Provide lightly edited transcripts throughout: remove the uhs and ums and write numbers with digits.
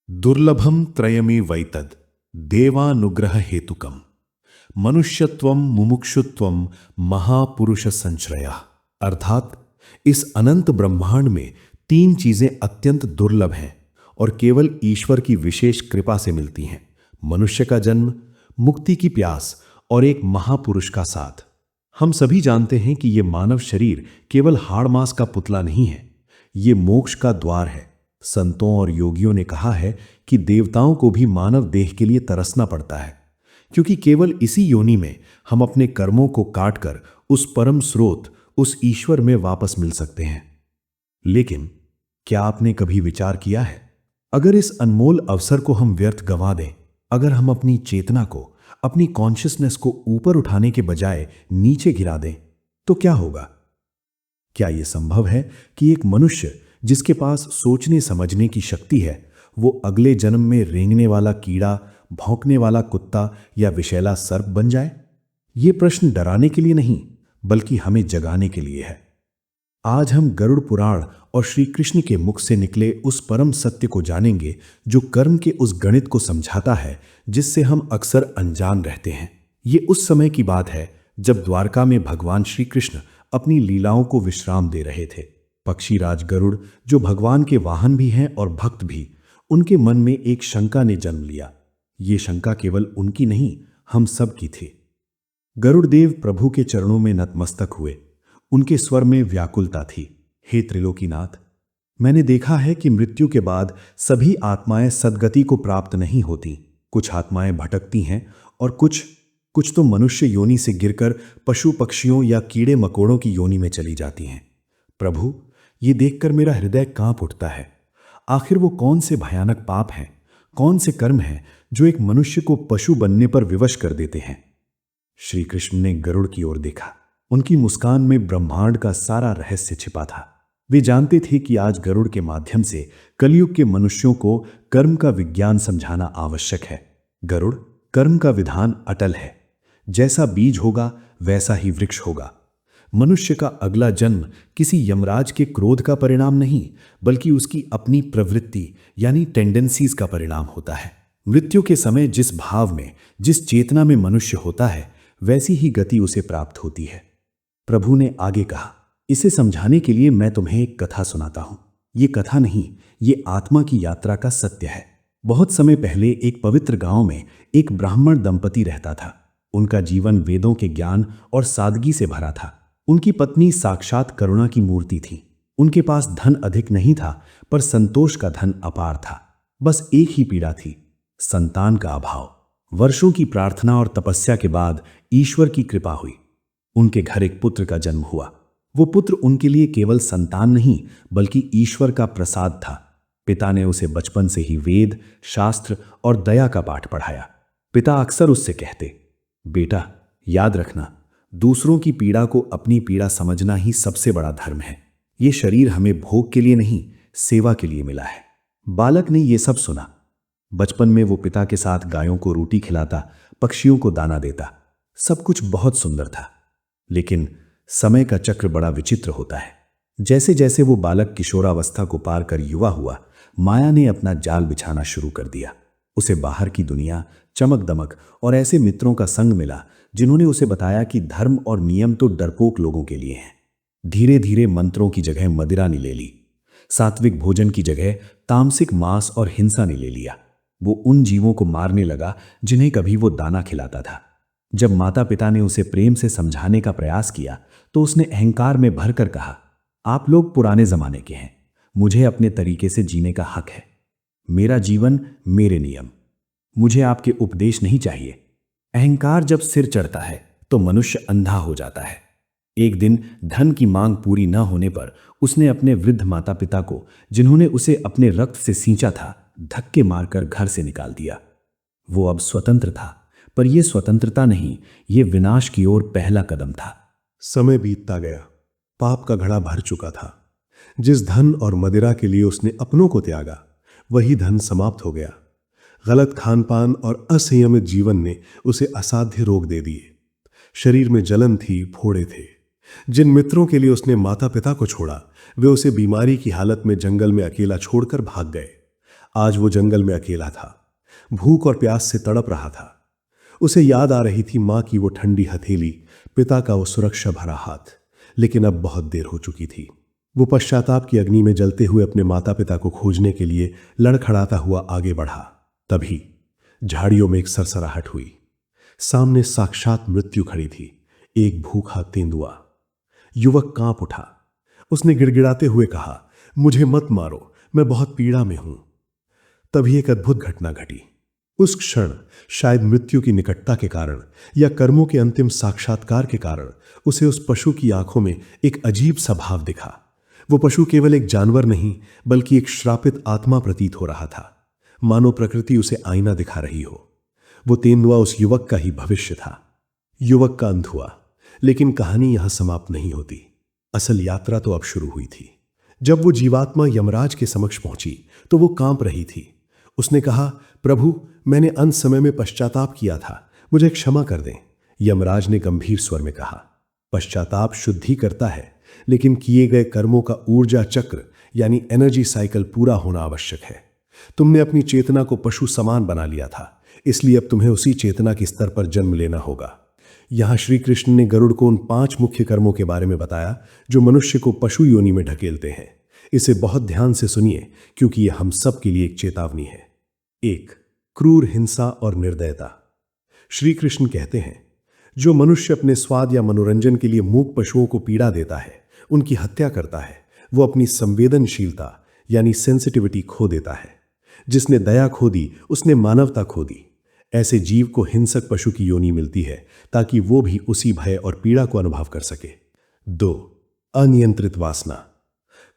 दुर्लभम त्रयमी वैतद देवानुग्रह हेतुकम मनुष्यत्वम मुमुक्षुत्वम महापुरुष संश्रया। अर्थात इस अनंत ब्रह्मांड में तीन चीजें अत्यंत दुर्लभ हैं और केवल ईश्वर की विशेष कृपा से मिलती हैं। मनुष्य का जन्म, मुक्ति की प्यास और एक महापुरुष का साथ। हम सभी जानते हैं कि यह मानव शरीर केवल हाड़ मांस का पुतला नहीं है, ये मोक्ष का द्वार है। संतों और योगियों ने कहा है कि देवताओं को भी मानव देह के लिए तरसना पड़ता है, क्योंकि केवल इसी योनि में हम अपने कर्मों को काटकर उस परम स्रोत, उस ईश्वर में वापस मिल सकते हैं। लेकिन क्या आपने कभी विचार किया है, अगर इस अनमोल अवसर को हम व्यर्थ गंवा दें, अगर हम अपनी चेतना को, अपनी कॉन्शियसनेस को ऊपर उठाने के बजाय नीचे गिरा दें, तो क्या होगा? क्या यह संभव है कि एक मनुष्य जिसके पास सोचने समझने की शक्ति है, वो अगले जन्म में रेंगने वाला कीड़ा, भौंकने वाला कुत्ता या विषैला सर्प बन जाए? ये प्रश्न डराने के लिए नहीं, बल्कि हमें जगाने के लिए है। आज हम गरुड़ पुराण और श्री कृष्ण के मुख से निकले उस परम सत्य को जानेंगे, जो कर्म के उस गणित को समझाता है जिससे हम अक्सर अनजान रहते हैं। ये उस समय की बात है जब द्वारका में भगवान श्री कृष्ण अपनी लीलाओं को विश्राम दे रहे थे। पक्षीराज गरुड़, जो भगवान के वाहन भी हैं और भक्त भी, उनके मन में एक शंका ने जन्म लिया। ये शंका केवल उनकी नहीं, हम सब की थी। गरुड़ देव प्रभु के चरणों में नतमस्तक हुए। उनके स्वर में व्याकुलता थी। हे त्रिलोकीनाथ, मैंने देखा है कि मृत्यु के बाद सभी आत्माएं सद्गति को प्राप्त नहीं होती। कुछ आत्माएं भटकती हैं और कुछ तो मनुष्य योनि से गिरकर पशु पक्षियों या कीड़े मकोड़ों की योनि में चली जाती हैं। प्रभु, ये देखकर मेरा हृदय कांप उठता है। आखिर वो कौन से भयानक पाप हैं, कौन से कर्म हैं जो एक मनुष्य को पशु बनने पर विवश कर देते हैं? श्री कृष्ण ने गरुड़ की ओर देखा। उनकी मुस्कान में ब्रह्मांड का सारा रहस्य छिपा था। वे जानते थे कि आज गरुड़ के माध्यम से कलयुग के मनुष्यों को कर्म का विज्ञान समझाना आवश्यक है। गरुड़, कर्म का विधान अटल है। जैसा बीज होगा वैसा ही वृक्ष होगा। मनुष्य का अगला जन्म किसी यमराज के क्रोध का परिणाम नहीं, बल्कि उसकी अपनी प्रवृत्ति यानी टेंडेंसीज का परिणाम होता है। मृत्यु के समय जिस भाव में, जिस चेतना में मनुष्य होता है, वैसी ही गति उसे प्राप्त होती है। प्रभु ने आगे कहा, इसे समझाने के लिए मैं तुम्हें एक कथा सुनाता हूं। ये कथा नहीं, ये आत्मा की यात्रा का सत्य है। बहुत समय पहले एक पवित्र गांव में एक ब्राह्मण दंपति रहता था। उनका जीवन वेदों के ज्ञान और सादगी से भरा था। उनकी पत्नी साक्षात करुणा की मूर्ति थी। उनके पास धन अधिक नहीं था, पर संतोष का धन अपार था। बस एक ही पीड़ा थी, संतान का अभाव। वर्षों की प्रार्थना और तपस्या के बाद ईश्वर की कृपा हुई। उनके घर एक पुत्र का जन्म हुआ। वो पुत्र उनके लिए केवल संतान नहीं, बल्कि ईश्वर का प्रसाद था। पिता ने उसे बचपन से ही वेद, शास्त्र और दया का पाठ पढ़ाया। पिता अक्सर उससे कहते, बेटा याद रखना, दूसरों की पीड़ा को अपनी पीड़ा समझना ही सबसे बड़ा धर्म है। ये शरीर हमें भोग के लिए नहीं, सेवा के लिए मिला है। बालक ने ये सब सुना। बचपन में वो पिता के साथ गायों को रोटी खिलाता, पक्षियों को दाना देता। सब कुछ बहुत सुंदर था। लेकिन समय का चक्र बड़ा विचित्र होता है। जैसे जैसे वो बालक किशोरावस्था को पार कर युवा हुआ, माया ने अपना जाल बिछाना शुरू कर दिया। उसे बाहर की दुनिया, चमक दमक और ऐसे मित्रों का संग मिला जिन्होंने उसे बताया कि धर्म और नियम तो डरपोक लोगों के लिए हैं। धीरे धीरे मंत्रों की जगह मदिरा ने ले ली। सात्विक भोजन की जगह तामसिक मांस और हिंसा ने ले लिया। वो उन जीवों को मारने लगा जिन्हें कभी वो दाना खिलाता था। जब माता पिता ने उसे प्रेम से समझाने का प्रयास किया, तो उसने अहंकार में भरकर कहा, आप लोग पुराने जमाने के हैं, मुझे अपने तरीके से जीने का हक है। मेरा जीवन, मेरे नियम, मुझे आपके उपदेश नहीं चाहिए। अहंकार जब सिर चढ़ता है तो मनुष्य अंधा हो जाता है। एक दिन धन की मांग पूरी न होने पर उसने अपने वृद्ध माता पिता को, जिन्होंने उसे अपने रक्त से सींचा था, धक्के मारकर घर से निकाल दिया। वो अब स्वतंत्र था, पर यह स्वतंत्रता नहीं, ये विनाश की ओर पहला कदम था। समय बीतता गया। पाप का घड़ा भर चुका था। जिस धन और मदिरा के लिए उसने अपनों को त्यागा, वही धन समाप्त हो गया। गलत खानपान और असंयमित जीवन ने उसे असाध्य रोग दे दिए। शरीर में जलन थी, फोड़े थे। जिन मित्रों के लिए उसने माता पिता को छोड़ा, वे उसे बीमारी की हालत में जंगल में अकेला छोड़कर भाग गए। आज वो जंगल में अकेला था, भूख और प्यास से तड़प रहा था। उसे याद आ रही थी मां की वो ठंडी हथेली, पिता का वो सुरक्षा भरा हाथ। लेकिन अब बहुत देर हो चुकी थी। वो पश्चाताप की अग्नि में जलते हुए अपने माता पिता को खोजने के लिए लड़खड़ाता हुआ आगे बढ़ा। तभी झाड़ियों में एक सरसराहट हुई। सामने साक्षात मृत्यु खड़ी थी, एक भूखा तेंदुआ। युवक कांप उठा। उसने गिड़गिड़ाते हुए कहा, मुझे मत मारो, मैं बहुत पीड़ा में हूं। तभी एक अद्भुत घटना घटी। उस क्षण, शायद मृत्यु की निकटता के कारण या कर्मों के अंतिम साक्षात्कार के कारण, उसे उस पशु की आंखों में एक अजीब सा भाव दिखा। वो पशु केवल एक जानवर नहीं, बल्कि एक श्रापित आत्मा प्रतीत हो रहा था, मानो प्रकृति उसे आईना दिखा रही हो। वो तेंदुआ उस युवक का ही भविष्य था। युवक का अंत हुआ, लेकिन कहानी यहां समाप्त नहीं होती। असल यात्रा तो अब शुरू हुई थी। जब वो जीवात्मा यमराज के समक्ष पहुंची तो वो कांप रही थी। उसने कहा, प्रभु, मैंने अंत समय में पश्चाताप किया था, मुझे क्षमा कर दें। यमराज ने गंभीर स्वर में कहा, पश्चाताप शुद्धि करता है, लेकिन किए गए कर्मों का ऊर्जा चक्र यानी एनर्जी साइकिल पूरा होना आवश्यक है। तुमने अपनी चेतना को पशु समान बना लिया था, इसलिए अब तुम्हें उसी चेतना के स्तर पर जन्म लेना होगा। यहां श्री कृष्ण ने गरुड़ को उन 5 मुख्य कर्मों के बारे में बताया जो मनुष्य को पशु योनि में ढकेलते हैं। इसे बहुत ध्यान से सुनिए, क्योंकि यह हम सब के लिए एक चेतावनी है। 1. क्रूर हिंसा और निर्दयता। श्री कृष्ण कहते हैं, जो मनुष्य अपने स्वाद या मनोरंजन के लिए मूक पशुओं को पीड़ा देता है, उनकी हत्या करता है, वो अपनी संवेदनशीलता यानी सेंसिटिविटी खो देता है। जिसने दया खो दी, उसने मानवता खो दी। ऐसे जीव को हिंसक पशु की योनि मिलती है, ताकि वो भी उसी भय और पीड़ा को अनुभव कर सके। 2. अनियंत्रित वासना।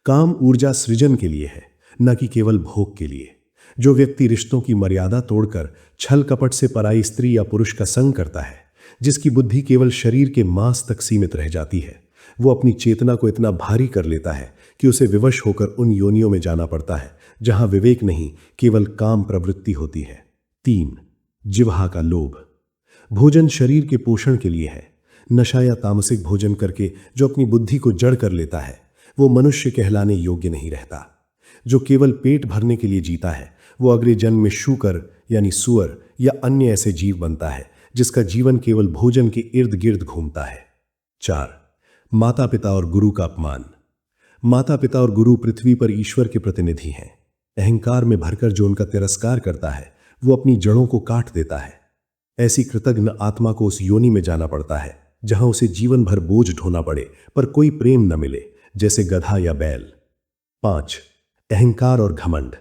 काम ऊर्जा सृजन के लिए है, न कि केवल भोग के लिए। जो व्यक्ति रिश्तों की मर्यादा तोड़कर छल कपट से पराई स्त्री या पुरुष का संग करता है, जिसकी बुद्धि केवल शरीर के मांस तक सीमित रह जाती है, वो अपनी चेतना को इतना भारी कर लेता है कि उसे विवश होकर उन योनियों में जाना पड़ता है जहां विवेक नहीं, केवल काम प्रवृत्ति होती है। 3. जिह्वा का लोभ। भोजन शरीर के पोषण के लिए है। नशा या तामसिक भोजन करके जो अपनी बुद्धि को जड़ कर लेता है, वो मनुष्य कहलाने योग्य नहीं रहता। जो केवल पेट भरने के लिए जीता है, वो अगले जन्म में शूकर यानी सुअर या अन्य ऐसे जीव बनता है जिसका जीवन केवल भोजन के इर्द गिर्द घूमता है। 4. माता पिता और गुरु का अपमान। माता पिता और गुरु पृथ्वी पर ईश्वर के प्रतिनिधि हैं। अहंकार में भरकर जो उनका तिरस्कार करता है, वो अपनी जड़ों को काट देता है। ऐसी कृतज्ञ आत्मा को उस योनि में जाना पड़ता है जहां उसे जीवन भर बोझ ढोना पड़े पर कोई प्रेम न मिले, जैसे गधा या बैल। 5. अहंकार और घमंड।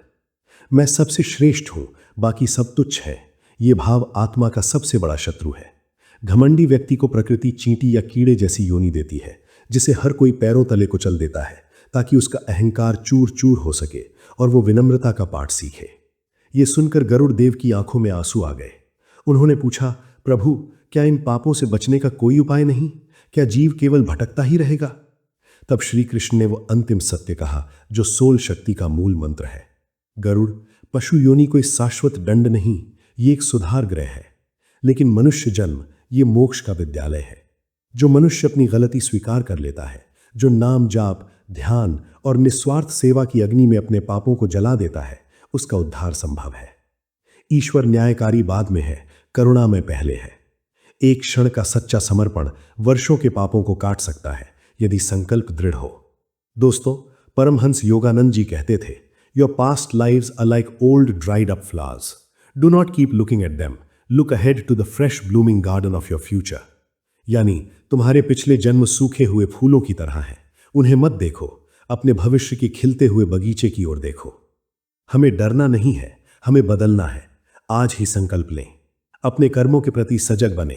मैं सबसे श्रेष्ठ हूं, बाकी सब तुच्छ है। ये भाव आत्मा का सबसे बड़ा शत्रु है। घमंडी व्यक्ति को प्रकृति चींटी या कीड़े जैसी योनि देती है, जिसे हर कोई पैरों तले कुचल देता है ताकि उसका अहंकार चूर चूर हो सके और वो विनम्रता का पाठ सीखे। ये सुनकर गरुड़ देव की आंखों में आंसू आ गए। उन्होंने पूछा, प्रभु, क्या इन पापों से बचने का कोई उपाय नहीं? क्या जीव केवल भटकता ही रहेगा? तब श्री कृष्ण ने वो अंतिम सत्य कहा जो सोल शक्ति का मूल मंत्र है। गरुड़, पशु योनि कोई शाश्वत दंड नहीं, ये एक सुधार गृह है। लेकिन मनुष्य जन्म ये मोक्ष का विद्यालय है। जो मनुष्य अपनी गलती स्वीकार कर लेता है, जो नाम जाप, ध्यान और निस्वार्थ सेवा की अग्नि में अपने पापों को जला देता है, उसका उद्धार संभव है। ईश्वर न्यायकारी बाद में है, करुणा में पहले है। एक क्षण का सच्चा समर्पण वर्षों के पापों को काट सकता है, यदि संकल्प दृढ़ हो। दोस्तों, परमहंस योगानंद जी कहते थे, your past lives are like old dried up flowers, do not keep looking at them, look ahead to the fresh blooming garden of your future. यानी तुम्हारे पिछले जन्म सूखे हुए फूलों की तरह हैं, उन्हें मत देखो, अपने भविष्य के खिलते हुए बगीचे की ओर देखो। हमें डरना नहीं है, हमें बदलना है। आज ही संकल्प लें, अपने कर्मों के प्रति सजग बने,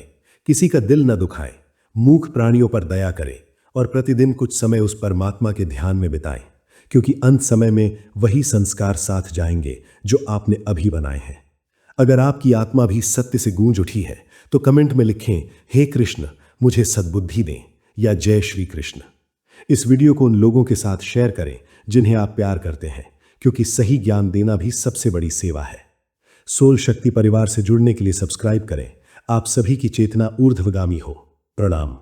किसी का दिल न दुखाएं, मूक प्राणियों पर दया करें और प्रतिदिन कुछ समय उस परमात्मा के ध्यान में बिताएं, क्योंकि अंत समय में वही संस्कार साथ जाएंगे जो आपने अभी बनाए हैं। अगर आपकी आत्मा भी सत्य से गूंज उठी है तो कमेंट में लिखें, हे कृष्ण, मुझे सद्बुद्धि दें, या जय श्री कृष्ण। इस वीडियो को उन लोगों के साथ शेयर करें जिन्हें आप प्यार करते हैं, क्योंकि सही ज्ञान देना भी सबसे बड़ी सेवा है। सोल शक्ति परिवार से जुड़ने के लिए सब्सक्राइब करें। आप सभी की चेतना ऊर्ध्वगामी हो। प्रणाम।